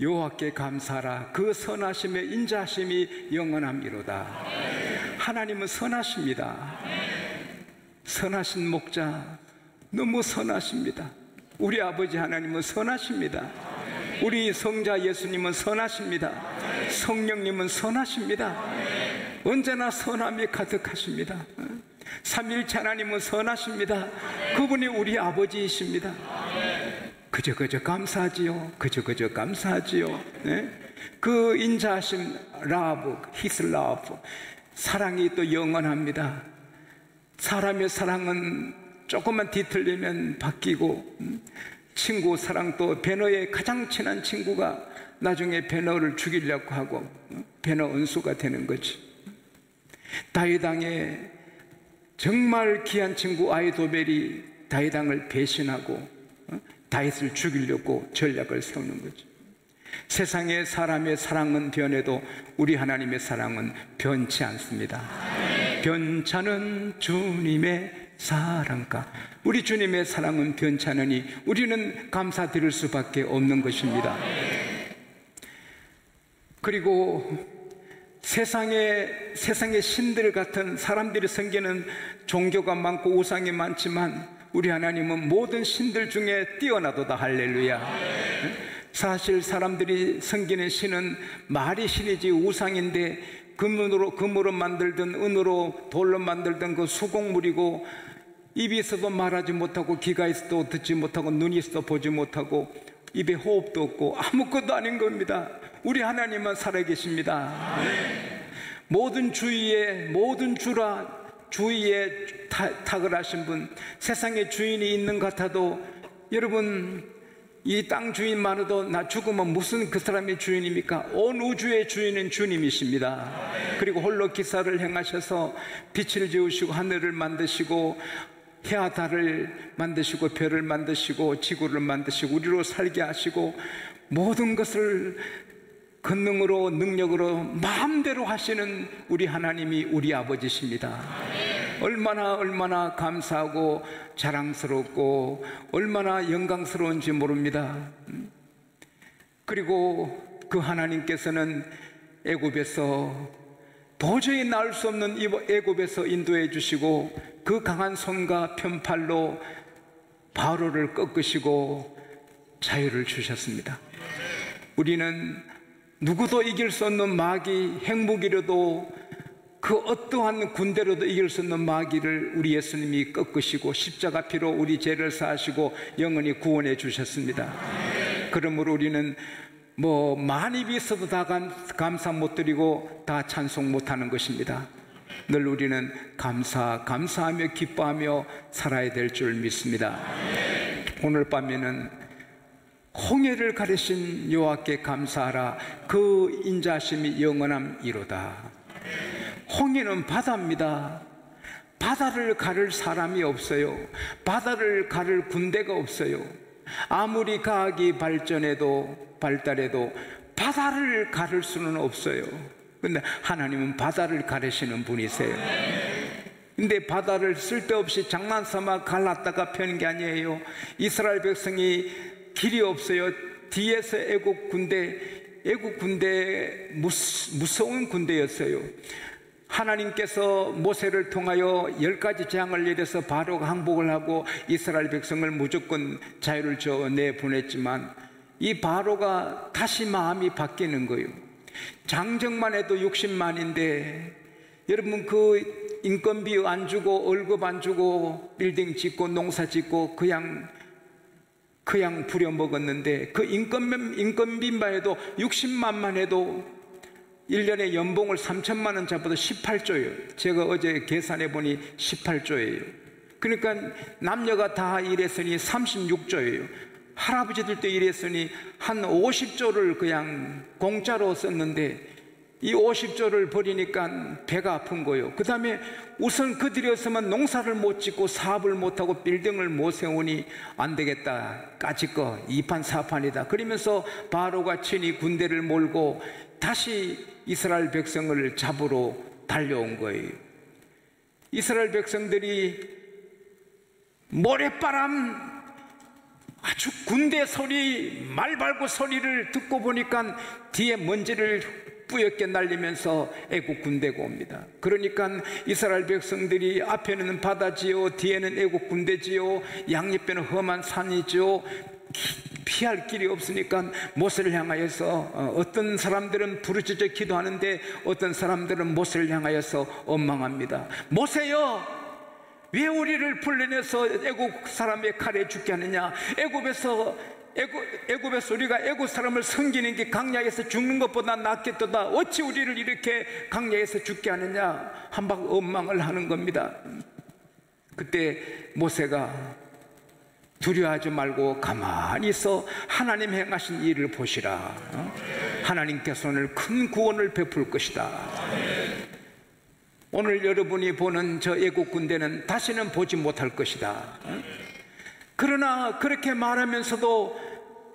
여호와께 감사하라. 그 선하심의 인자하심이 영원함이로다. 하나님은 선하십니다. 선하신 목자, 너무 선하십니다. 우리 아버지 하나님은 선하십니다. 우리 성자 예수님은 선하십니다. 성령님은 선하십니다. 언제나 선함이 가득하십니다. 삼위일체 하나님은 선하십니다. 그분이 우리 아버지이십니다. 그저 감사하지요. 그저 감사하지요. 네? 그 인자하심, love, his love, 사랑이 또 영원합니다. 사람의 사랑은 조금만 뒤틀리면 바뀌고, 친구 사랑도 배너의 가장 친한 친구가 나중에 배너를 죽이려고 하고 배너 은수가 되는 거지. 다윗왕의 정말 귀한 친구 아히도벨이 다윗왕을 배신하고 다윗을 죽이려고 전략을 세우는 거죠. 세상의 사람의 사랑은 변해도 우리 하나님의 사랑은 변치 않습니다. 변찮은 주님의 사랑가, 우리 주님의 사랑은 변찮으니 우리는 감사드릴 수밖에 없는 것입니다. 그리고 세상의 신들 같은 사람들이 섬기는 종교가 많고 우상이 많지만 우리 하나님은 모든 신들 중에 뛰어나도다. 할렐루야. 사실 사람들이 섬기는 신은 말이 신이지 우상인데 금으로 만들든 은으로 돌로 만들든 그 수공물이고, 입이 있어도 말하지 못하고, 귀가 있어도 듣지 못하고, 눈이 있어도 보지 못하고, 입에 호흡도 없고 아무것도 아닌 겁니다. 우리 하나님만 살아계십니다. 모든 주위에 탁을 하신 분, 세상에 주인이 있는 것 같아도, 여러분 이 땅 주인만으로도 나 죽으면 무슨 그 사람의 주인입니까? 온 우주의 주인은 주님이십니다. 그리고 홀로 기사를 행하셔서 빛을 지으시고 하늘을 만드시고 해와 달을 만드시고 별을 만드시고 지구를 만드시고 우리로 살게 하시고 모든 것을 권능으로 능력으로 마음대로 하시는 우리 하나님이 우리 아버지십니다. 얼마나 감사하고 자랑스럽고 얼마나 영광스러운지 모릅니다. 그리고 그 하나님께서는 애굽에서 도저히 나을 수 없는 애굽에서 인도해 주시고 그 강한 손과 편팔로 바로를 꺾으시고 자유를 주셨습니다. 우리는 누구도 이길 수 없는 마귀, 핵무기로도 그 어떠한 군대로도 이길 수 없는 마귀를 우리 예수님이 꺾으시고 십자가 피로 우리 죄를 사하시고 영원히 구원해 주셨습니다. 그러므로 우리는 많이 있어도 다 감사 못 드리고 다 찬송 못하는 것입니다. 늘 우리는 감사하며 기뻐하며 살아야 될 줄 믿습니다. 오늘 밤에는 홍해를 가르신 여호와께 감사하라. 그 인자하심이 영원함이로다. 홍해는 바다입니다. 바다를 가를 사람이 없어요. 바다를 가를 군대가 없어요. 아무리 과학이 발달해도 바다를 가를 수는 없어요. 근데 하나님은 바다를 가르시는 분이세요. 근데 바다를 쓸데없이 장난삼아 갈랐다가 펴는 게 아니에요. 이스라엘 백성이 길이 없어요. 뒤에서 애국 군대 무서운 군대였어요. 하나님께서 모세를 통하여 10가지 재앙을 내려서 바로가 항복을 하고 이스라엘 백성을 무조건 자유를 줘 내보냈지만 이 바로가 다시 마음이 바뀌는 거예요. 장정만 해도 60만인데 여러분 그 인건비 안 주고 월급 안 주고 빌딩 짓고 농사 짓고 그냥 부려먹었는데 그 인건비만 해도 60만만 해도 1년에 연봉을 3천만 원 잡아도 18조예요. 제가 어제 계산해 보니 18조예요. 그러니까 남녀가 다 일했으니 36조예요. 할아버지들도 일했으니 한 50조를 그냥 공짜로 썼는데 이 50조를 버리니까 배가 아픈 거예요. 그 다음에 우선 그들이었으면 농사를 못 짓고 사업을 못하고 빌딩을 못 세우니 안 되겠다. 까짓거 2판 4판이다. 그러면서 바로가 친히 군대를 몰고 다시 이스라엘 백성을 잡으러 달려온 거예요. 이스라엘 백성들이 모래바람 아주 군대 소리, 말발굽 소리를 듣고 보니까 뒤에 먼지를 뿌옇게 날리면서 애국 군대가 옵니다. 그러니까 이스라엘 백성들이 앞에는 바다지요, 뒤에는 애국 군대지요, 양옆에는 험한 산이지요, 피할 길이 없으니까 모세를 향하여서 어떤 사람들은 부르짖어 기도하는데 어떤 사람들은 모세를 향하여서 원망합니다. 모세여, 왜 우리를 불러내서 애국 사람의 칼에 죽게 하느냐? 애굽에서 우리가 애굽 사람을 섬기는 게 강야에서 죽는 것보다 낫겠도다. 어찌 우리를 이렇게 강야에서 죽게 하느냐? 한방 원망을 하는 겁니다. 그때 모세가 두려워하지 말고 가만히 있어 하나님 행하신 일을 보시라. 하나님께서 오늘 큰 구원을 베풀 것이다. 오늘 여러분이 보는 저 애국 군대는 다시는 보지 못할 것이다. 그러나 그렇게 말하면서도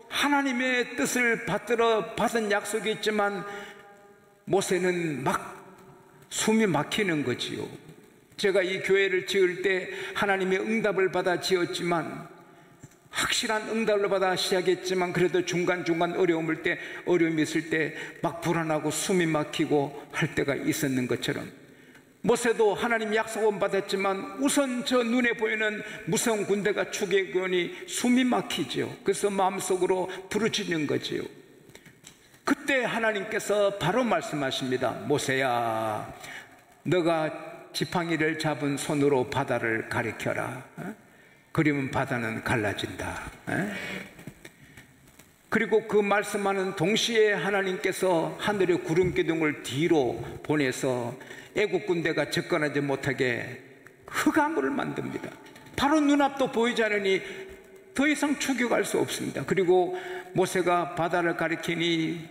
하나님의 뜻을 받은 약속이 있지만 모세는 막 숨이 막히는 거지요. 제가 이 교회를 지을 때 하나님의 응답을 받아 지었지만, 확실한 응답을 받아 시작했지만 그래도 중간중간 어려움이 있을 때 막 불안하고 숨이 막히고 할 때가 있었는 것처럼 모세도 하나님 약속은 받았지만 우선 저 눈에 보이는 무서운 군대가 추격이 오니 숨이 막히죠. 그래서 마음속으로 부르짖는 거지요. 그때 하나님께서 바로 말씀하십니다. 모세야, 너가 지팡이를 잡은 손으로 바다를 가리켜라. 그러면 바다는 갈라진다. 그리고 그 말씀하는 동시에 하나님께서 하늘의 구름 기둥을 뒤로 보내서 애국 군대가 접근하지 못하게 흑암을 만듭니다. 바로 눈앞도 보이지 않으니 더 이상 추격할 수 없습니다. 그리고 모세가 바다를 가리키니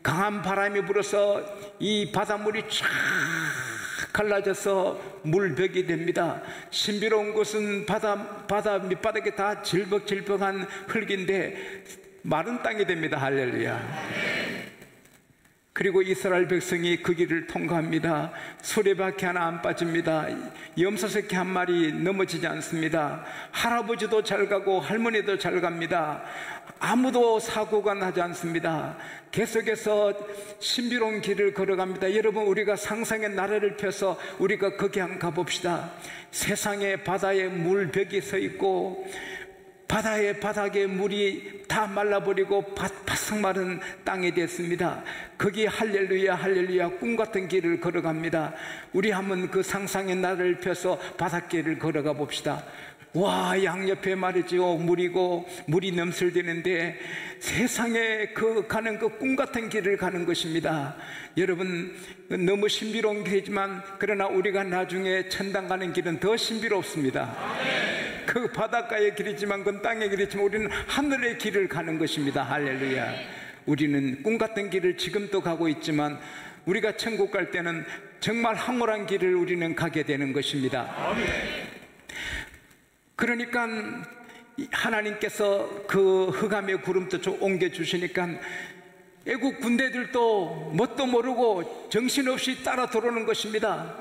강한 바람이 불어서 이 바닷물이 쫙 갈라져서 물벽이 됩니다. 신비로운 것은 바다 밑바닥에 다 질벅질벅한 흙인데 마른 땅이 됩니다. 할렐루야. 그리고 이스라엘 백성이 그 길을 통과합니다. 수레바퀴 하나 안 빠집니다. 염소새끼 한 마리 넘어지지 않습니다. 할아버지도 잘 가고 할머니도 잘 갑니다. 아무도 사고가 나지 않습니다. 계속해서 신비로운 길을 걸어갑니다. 여러분, 우리가 상상의 나래를 펴서 우리가 거기 한번 가봅시다. 세상에 바다에 물벽이 서 있고 바다의 바닥에 물이 다 말라버리고 바싹 마른 땅이 됐습니다. 거기 할렐루야 할렐루야 꿈같은 길을 걸어갑니다. 우리 한번 그 상상의 나래를 펴서 바닷길을 걸어가 봅시다. 와, 양옆에 말이죠, 물이 넘실대는데 세상에 가는 그 꿈같은 길을 가는 것입니다. 여러분, 너무 신비로운 길이지만 그러나 우리가 나중에 천당 가는 길은 더 신비롭습니다. 그 바닷가의 길이지만 그건 땅의 길이지만 우리는 하늘의 길을 가는 것입니다. 할렐루야. 우리는 꿈같은 길을 지금도 가고 있지만 우리가 천국 갈 때는 정말 황홀한 길을 우리는 가게 되는 것입니다. 그러니까 하나님께서 그 흑암의 구름도 좀 옮겨주시니까 애국 군대들도 뭣도 모르고 정신없이 따라 들어오는 것입니다.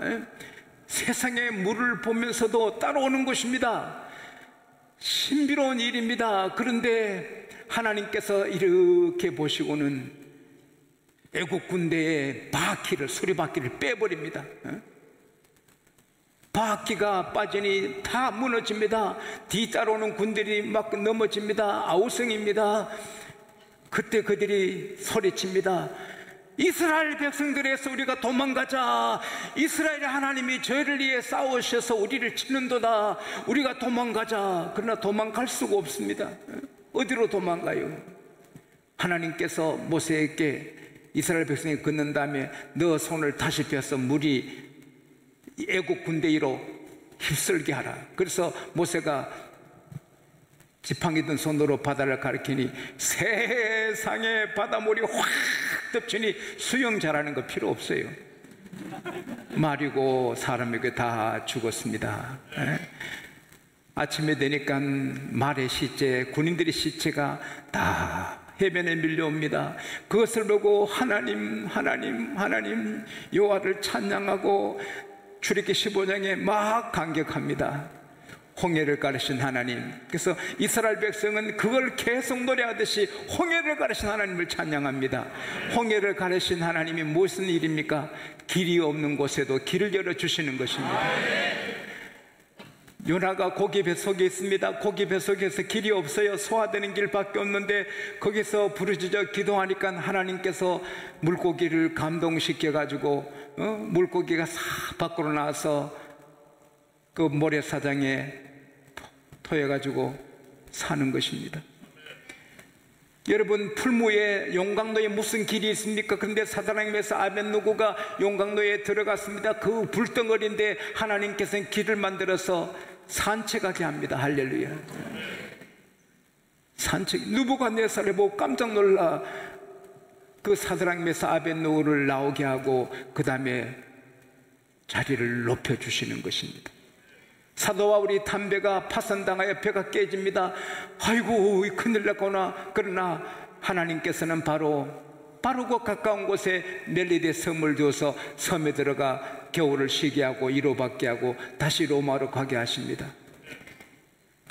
세상의 물을 보면서도 따라오는 것입니다. 신비로운 일입니다. 그런데 하나님께서 이렇게 보시고는 애국 군대의 수레바퀴를 빼버립니다. 바퀴가 빠지니 다 무너집니다. 뒤따라오는 군들이 막 넘어집니다. 아우성입니다. 그때 그들이 소리칩니다. 이스라엘 백성들에서 우리가 도망가자. 이스라엘의 하나님이 저희를 위해 싸우셔서 우리를 치는도다. 우리가 도망가자. 그러나 도망갈 수가 없습니다. 어디로 도망가요? 하나님께서 모세에게 이스라엘 백성이 걷는 다음에 너 손을 다시 펴서 물이 애국 군대 위로 휩쓸게 하라. 그래서 모세가 지팡이 든 손으로 바다를 가리키니 세상에 바닷물이 확 덮치니 수영 잘하는 거 필요 없어요. 말이고 사람에게 다 죽었습니다. 아침에 되니까 말의 시체, 군인들의 시체가 다 해변에 밀려옵니다. 그것을 보고 하나님 여호와를 찬양하고 출애굽기 15장에 막 감격합니다. 홍해를 가르신 하나님. 그래서 이스라엘 백성은 그걸 계속 노래하듯이 홍해를 가르신 하나님을 찬양합니다. 홍해를 가르신 하나님이 무슨 일입니까? 길이 없는 곳에도 길을 열어주시는 것입니다. 요나가 고기 뱃속에 있습니다. 고기 뱃속에서 길이 없어요. 소화되는 길밖에 없는데 거기서 부르짖어 기도하니까 하나님께서 물고기를 감동시켜 가지고 물고기가 싹 밖으로 나와서 그 모래사장에 토해 가지고 사는 것입니다. 여러분, 풀무에 용광로에 무슨 길이 있습니까? 그런데 사드락메사 아벳느고가 용광로에 들어갔습니다. 그 불덩어리인데 하나님께서는 길을 만들어서 산책하게 합니다. 할렐루야. 산책. 느부갓네살을 보고 깜짝 놀라 그 사드락메사 아벳느고를 나오게 하고 그 다음에 자리를 높여주시는 것입니다. 사도 바울이 담배가 파손당하여 배가 깨집니다. 아이고 큰일 났구나. 그러나 하나님께서는 바로 그 가까운 곳에 멜리데 섬을 두어서 섬에 들어가 겨울을 쉬게 하고 위로받게 하고 다시 로마로 가게 하십니다.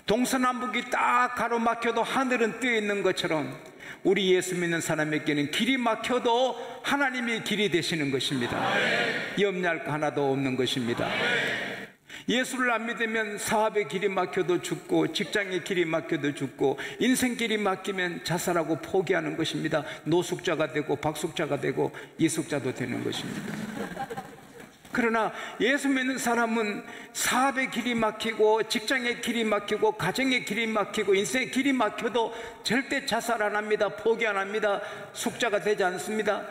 동서남북이 딱 가로막혀도 하늘은 뜨여 있는 것처럼 우리 예수 믿는 사람에게는 길이 막혀도 하나님이 길이 되시는 것입니다. 염려할 거 하나도 없는 것입니다. 예수를 안 믿으면 사업의 길이 막혀도 죽고 직장의 길이 막혀도 죽고 인생 길이 막히면 자살하고 포기하는 것입니다. 노숙자가 되고 박숙자가 되고 이숙자도 되는 것입니다. 그러나 예수 믿는 사람은 사업의 길이 막히고 직장의 길이 막히고 가정의 길이 막히고 인생의 길이 막혀도 절대 자살 안 합니다. 포기 안 합니다. 숙자가 되지 않습니다.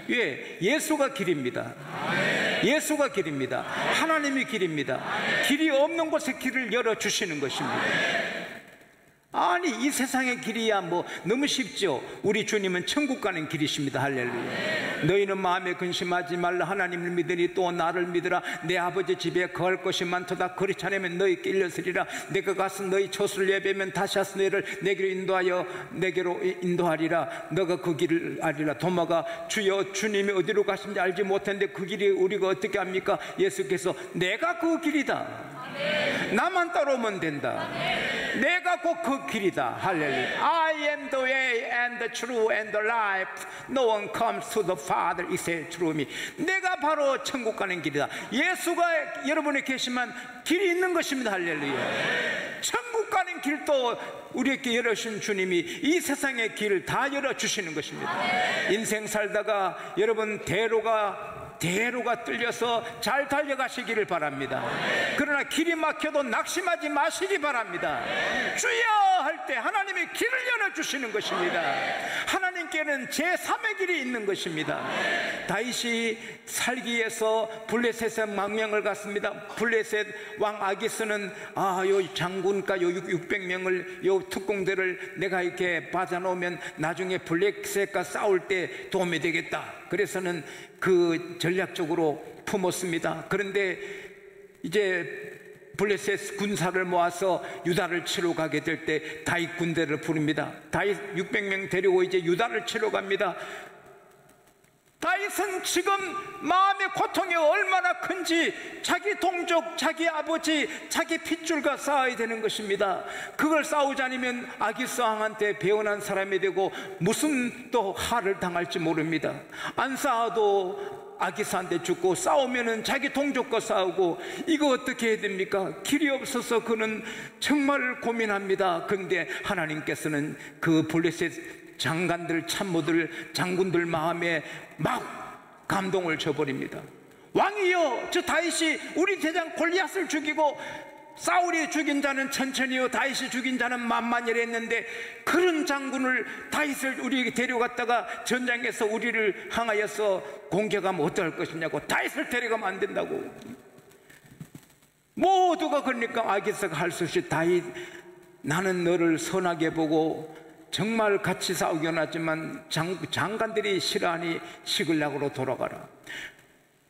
왜? 예수가 길입니다. 예수가 길입니다. 하나님이 길입니다. 길이 없는 곳에 길을 열어주시는 것입니다. 아니 이 세상의 길이야 뭐 너무 쉽죠. 우리 주님은 천국 가는 길이십니다. 할렐루야. 너희는 마음에 근심하지 말라. 하나님을 믿으니 또 나를 믿으라. 내 아버지 집에 거할 것이 많도다. 그렇지 않으면 너희 끌려서리라. 내가 가서 너희 처소를 예배면 다시 와서 너희를 내게로 인도하여 내게로 인도하리라. 너가 그 길을 알리라. 도마가 주여 주님이 어디로 가신지 알지 못했는데 그 길이 우리가 어떻게 합니까? 예수께서 내가 그 길이다. 나만 따라오면 된다. 내가 곧 그 길이다. 할렐루야. I am the way and the truth and the life. No one comes to the Father except through me. 내가 바로 천국 가는 길이다. 예수가 여러분에 계시면 길이 있는 것입니다. 할렐루야. 천국 가는 길도 우리에게 열어주신 주님이 이 세상의 길을 다 열어주시는 것입니다. 인생 살다가 여러분 대로가 뚫려서 잘 달려가시기를 바랍니다. 그러나 길이 막혀도 낙심하지 마시기 바랍니다. 주여 할 때 하나님이 길을 열어주시는 것입니다. 하나님께는 제3의 길이 있는 것입니다. 다윗이 살기 위해서 블레셋에 망명을 갔습니다. 블레셋 왕 아기스는 요 장군과 요 600명을 요 특공대를 내가 이렇게 받아놓으면 나중에 블레셋과 싸울 때 도움이 되겠다. 그래서는 그 전략적으로 품었습니다. 그런데 이제 블레셋 군사를 모아서 유다를 치러 가게 될 때 다윗 군대를 부릅니다. 다윗 600명 데리고 이제 유다를 치러 갑니다. 다윗은 지금 마음의 고통이 얼마나 큰지 자기 동족, 자기 아버지, 자기 핏줄과 싸워야 되는 것입니다. 그걸 싸우지 않으면 아기스 왕한테 배운한 사람이 되고 무슨 또 할을 당할지 모릅니다. 안 싸워도 아기스한테 죽고 싸우면은 자기 동족과 싸우고 이거 어떻게 해야 됩니까? 길이 없어서 그는 정말 고민합니다. 그런데 하나님께서는 그 블레셋 장관들, 참모들, 장군들 마음에 막 감동을 줘버립니다. 왕이여, 저 다윗이 우리 대장 골리앗을 죽이고 사울이 죽인 자는 천천히요 다윗이 죽인 자는 만만이라 했는데 그런 장군을 다윗을 우리에게 데려갔다가 전장에서 우리를 향하여서 공격하면 어떡할 것이냐고. 다윗을 데려가면 안 된다고. 모두가 그러니까 아기스가 할 수 없이 다윗, 나는 너를 선하게 보고 정말 같이 싸우긴 하지만 장관들이 싫어하니 시글락으로 돌아가라.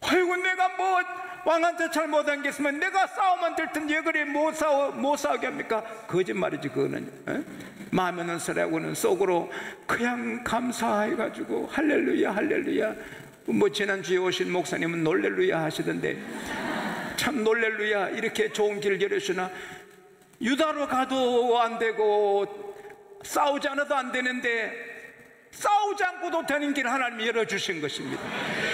아이고 내가 뭐 왕한테 잘못한 게 있으면 내가 싸우면 될 텐데 왜 그래 못 싸우게 합니까? 거짓말이지 그거는. 마음에는 설하고는 속으로 그냥 감사해가지고 할렐루야 할렐루야. 뭐 지난주에 오신 목사님은 놀렐루야 하시던데 참 놀렐루야 이렇게 좋은 길 열어주나. 유다로 가도 안 되고 싸우지 않아도 안 되는데 싸우지 않고도 되는 길 하나님이 열어주신 것입니다.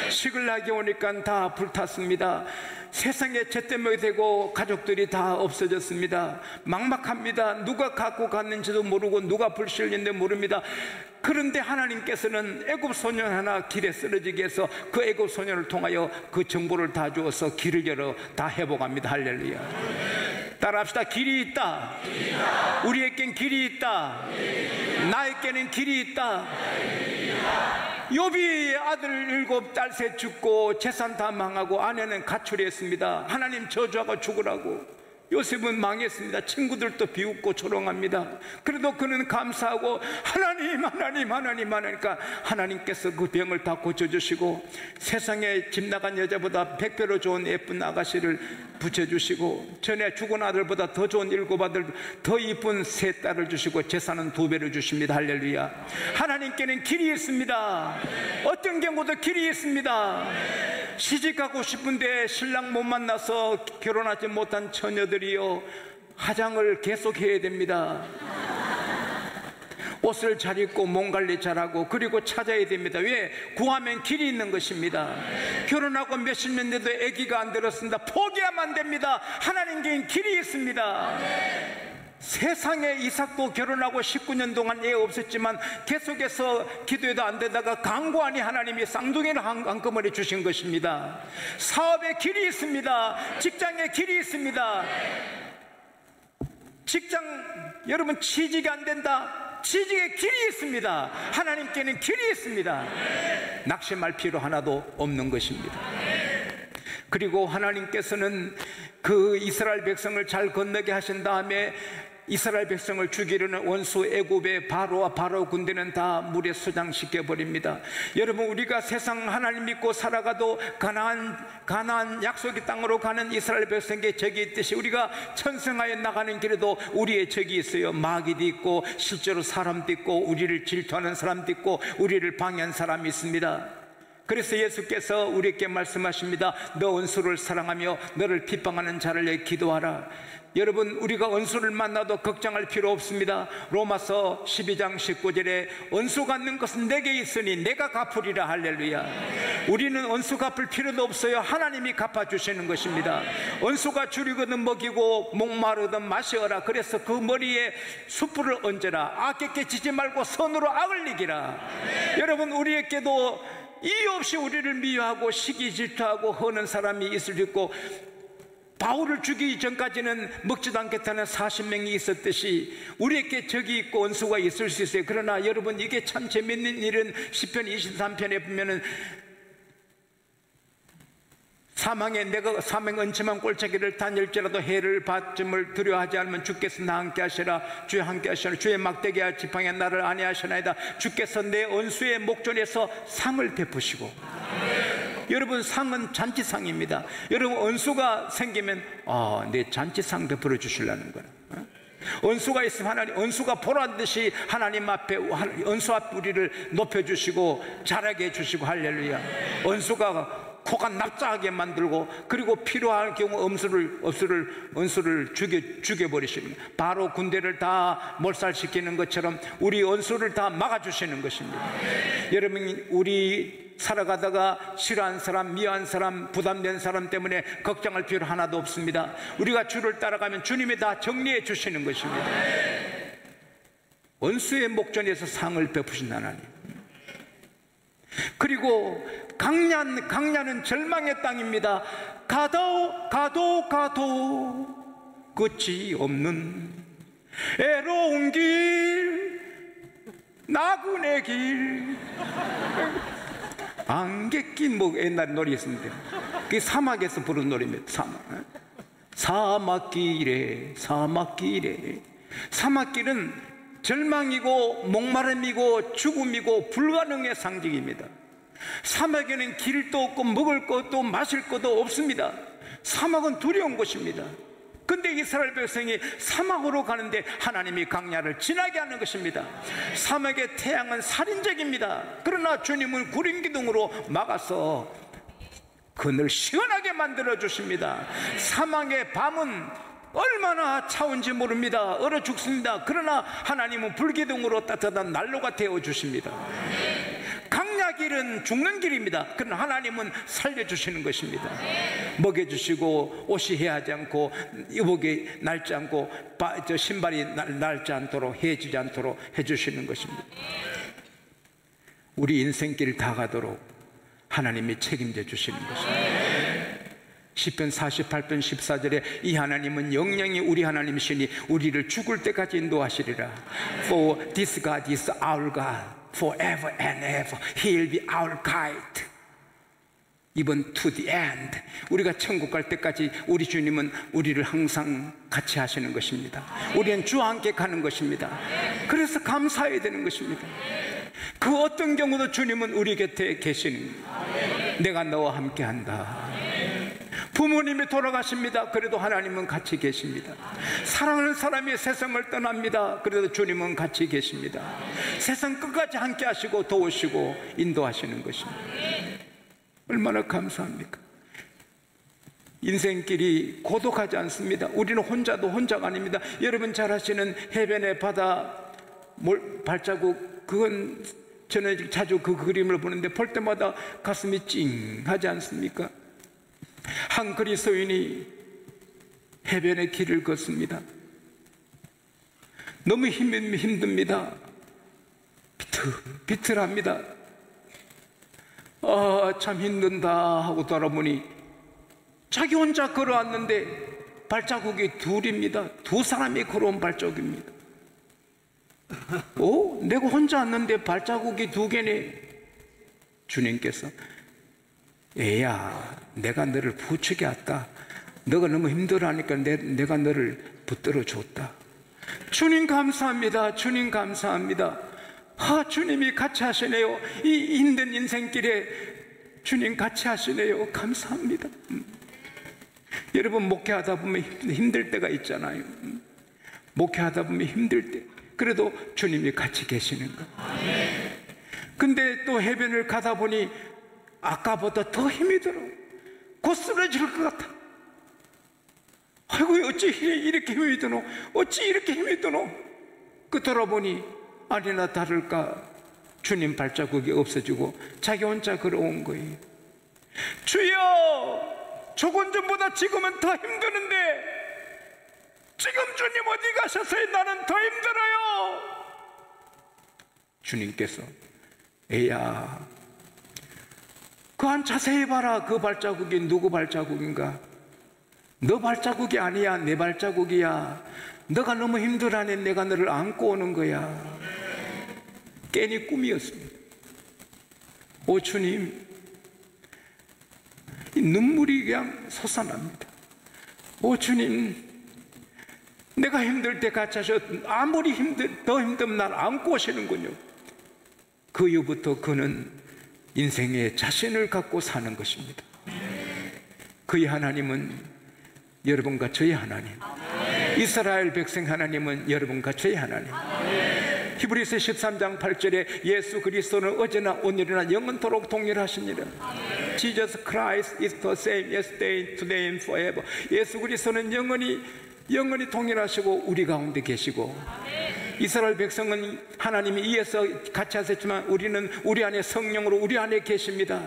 시글락이 오니까 다 불탔습니다. 세상에 잿더미가 되고 가족들이 다 없어졌습니다. 막막합니다. 누가 갖고 갔는지도 모르고 누가 불실인지 모릅니다. 그런데 하나님께서는 애굽 소년 하나 길에 쓰러지게 해서 그 애굽 소년을 통하여 그 정보를 다 주어서 길을 열어 다 회복합니다. 할렐루야. 따라합시다. 길이 있다. 우리에겐 길이 있다. 나에게는 길이 있다. 욥이 아들 7, 딸 3 죽고 재산 다 망하고 아내는 가출했습니다. 하나님 저주하고 죽으라고. 요셉은 망했습니다. 친구들도 비웃고 조롱합니다. 그래도 그는 감사하고 하나님 하니까 하나님께서 그 병을 다 고쳐주시고 세상에 집 나간 여자보다 100배로 좋은 예쁜 아가씨를 붙여주시고 전에 죽은 아들보다 더 좋은 7 아들, 더 이쁜 3 딸을 주시고 재산은 2배로 주십니다. 할렐루야. 하나님께는 길이 있습니다. 어떤 경우도 길이 있습니다. 시집가고 싶은데 신랑 못 만나서 결혼하지 못한 처녀들이요, 화장을 계속해야 됩니다. 옷을 잘 입고 몸 관리 잘하고 그리고 찾아야 됩니다. 왜? 구하면 길이 있는 것입니다. 결혼하고 몇십 년 돼도 아기가 안 들었습니다. 포기하면 안 됩니다. 하나님께는 길이 있습니다. 세상에 이삭도 결혼하고 19년 동안 애 없었지만 계속해서 기도해도 안 되다가 강구하니 하나님이 쌍둥이를 한꺼번에 주신 것입니다. 사업에 길이 있습니다. 직장에 길이 있습니다. 직장, 여러분 취직이 안 된다, 취직에 길이 있습니다. 하나님께는 길이 있습니다. 낙심할 필요 하나도 없는 것입니다. 그리고 하나님께서는 그 이스라엘 백성을 잘 건너게 하신 다음에 이스라엘 백성을 죽이려는 원수 애굽의 바로와 바로 군대는 다 물에 수장시켜 버립니다. 여러분, 우리가 세상 하나님 믿고 살아가도 가나안 약속의 땅으로 가는 이스라엘 백성에게 적이 있듯이 우리가 천성하에 나가는 길에도 우리의 적이 있어요. 마귀도 있고 실제로 사람도 있고 우리를 질투하는 사람도 있고 우리를 방해한 사람이 있습니다. 그래서 예수께서 우리에게 말씀하십니다. 너 원수를 사랑하며 너를 핍박하는 자를 위해 기도하라. 여러분, 우리가 원수를 만나도 걱정할 필요 없습니다. 로마서 12장 19절에 원수 갚는 것은 내게 있으니 내가 갚으리라. 할렐루야. 우리는 원수 갚을 필요도 없어요. 하나님이 갚아주시는 것입니다. 원수가 줄이거든 먹이고 목마르든 마시어라. 그래서 그 머리에 숯불을 얹어라. 악에게 지지 말고 선으로 악을 이기라. 여러분, 우리에게도 이유 없이 우리를 미워하고 시기 질투하고 허는 사람이 있을 수 있고, 바울을 죽이기 전까지는 먹지도 않겠다는 40명이 있었듯이 우리에게 적이 있고 원수가 있을 수 있어요. 그러나 여러분, 이게 참 재밌는 일은 시편 23편에 보면은 내가 사망 은침한 꼴차기를 다닐지라도 해를 받음을 두려워하지 않으면 주께서 나 함께 하시라. 주의 함께 하시라. 주의 막대기와 지팡이가 나를 안위하시나이다. 주께서 내 원수의 목전에서 상을 베푸시고. 여러분, 상은 잔치상입니다. 여러분, 원수가 생기면 내 잔치상 베풀어 주시려는 거야. 원수가 있으면 하나님, 원수가 보란듯이 하나님 앞에, 원수 앞 우리를 높여주시고 자라게 해주시고. 할렐루야. 원수가 코가 납작하게 만들고 그리고 필요할 경우 원수를 죽여버리시는, 바로 군대를 다 몰살시키는 것처럼 우리 원수를 다 막아주시는 것입니다. 여러분, 우리 살아가다가 싫어하는 사람, 미워한 사람, 부담된 사람 때문에 걱정할 필요 하나도 없습니다. 우리가 주를 따라가면 주님이 다 정리해 주시는 것입니다. 원수의 목전에서 상을 베푸신 하나님. 그리고 강야는 절망의 땅입니다. 가도 끝이 없는 애로운 길, 나그네 길, 안개 낀 옛날 노래 있습니다. 그게 사막에서 부른 노래입니다. 사막길에. 사막길은 절망이고 목마름이고 죽음이고 불가능의 상징입니다. 사막에는 길도 없고 먹을 것도 마실 것도 없습니다. 사막은 두려운 곳입니다. 근데 이스라엘 백성이 사막으로 가는데 하나님이 강야를 지나게 하는 것입니다. 사막의 태양은 살인적입니다. 그러나 주님은 구름기둥으로 막아서 그늘 시원하게 만들어 주십니다. 사막의 밤은 얼마나 차운지 모릅니다. 얼어 죽습니다. 그러나 하나님은 불기둥으로 따뜻한 난로가 되어주십니다. 강약일은 죽는 길입니다. 그러나 하나님은 살려주시는 것입니다. 먹여주시고 옷이 해하지 않고 의복이 낡지 않고 신발이 낡지 않도록 해지지 않도록 해주시는 것입니다. 우리 인생길 다 가도록 하나님이 책임져 주시는 것입니다. 시편 48편 14절에 이 하나님은 영영이 우리 하나님이시니 우리를 죽을 때까지 인도하시리라. For this God is our God forever and ever. He will be our guide even to the end. 우리가 천국 갈 때까지 우리 주님은 우리를 항상 같이 하시는 것입니다. 우리는 주와 함께 가는 것입니다. 그래서 감사해야 되는 것입니다. 그 어떤 경우도 주님은 우리 곁에 계시는 거예요. 내가 너와 함께 한다. 부모님이 돌아가십니다. 그래도 하나님은 같이 계십니다. 사랑하는 사람이 세상을 떠납니다. 그래도 주님은 같이 계십니다. 세상 끝까지 함께 하시고 도우시고 인도하시는 것입니다. 얼마나 감사합니까? 인생길이 고독하지 않습니다. 우리는 혼자도 혼자가 아닙니다. 여러분 잘 아시는 해변의 바다 발자국, 그건 저는 자주 그 그림을 보는데 볼 때마다 가슴이 찡하지 않습니까? 한 그리스도인이 해변의 길을 걷습니다. 너무 힘듭니다. 비틀합니다. 참 힘든다 하고 돌아보니 자기 혼자 걸어왔는데 발자국이 둘입니다. 두 사람이 걸어온 발자국입니다. 내가 혼자 왔는데 발자국이 두 개네. 주님께서 애야, 내가 너를 부축해 왔다. 너가 너무 힘들어하니까 내가 너를 붙들어 줬다. 주님 감사합니다. 주님 감사합니다. 주님이 같이 하시네요. 이 힘든 인생길에 주님 같이 하시네요. 감사합니다. 여러분 목회하다 보면 힘들 때가 있잖아요. 목회하다 보면 힘들 때 그래도 주님이 같이 계시는 거. 근데 또 해변을 가다 보니 아까보다 더 힘이 들어. 곧 쓰러질 것 같아. 아이고 어찌 이렇게 힘이 드노? 어찌 이렇게 힘이 드노? 그 돌아보니 아니나 다를까 주님 발자국이 없어지고 자기 혼자 걸어온 거예요. 주여, 조금 전보다 지금은 더 힘드는데 지금 주님 어디 가셨어요? 나는 더 힘들어요. 주님께서 애야, 그한 자세히 봐라. 그 발자국이 누구 발자국인가? 너 발자국이 아니야. 내 발자국이야. 너가 너무 힘들어하니 내가 너를 안고 오는 거야. 괜히 꿈이었습니다. 오 주님, 이 눈물이 그냥 솟아납니다. 오 주님, 내가 힘들 때 같이 하셔. 아무리 더 힘들면 날 안고 오시는군요. 그 이후부터 그는 인생에 자신을 갖고 사는 것입니다. 그의 하나님은 여러분과 저의 하나님, 이스라엘 백성 하나님은 여러분과 저의 하나님. 히브리서 13장 8절에 예수 그리스도는 어제나 오늘이나 영원토록 동일하십니다. Jesus Christ is the same yesterday, today and forever. 예수 그리스도는 영원히 동일하시고 우리 가운데 계시고, 이스라엘 백성은 하나님이 이에서 같이 하셨지만 우리는 우리 안에 성령으로 우리 안에 계십니다.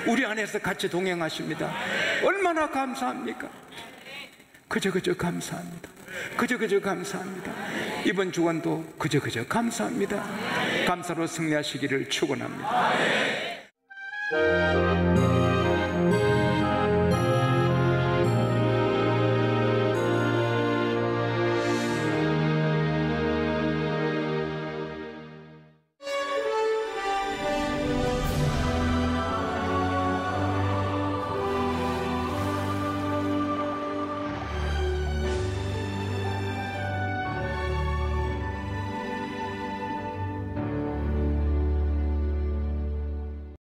우리 안에서 같이 동행하십니다. 얼마나 감사합니까? 그저 감사합니다. 그저 감사합니다. 이번 주간도 그저 감사합니다. 감사로 승리하시기를 축원합니다.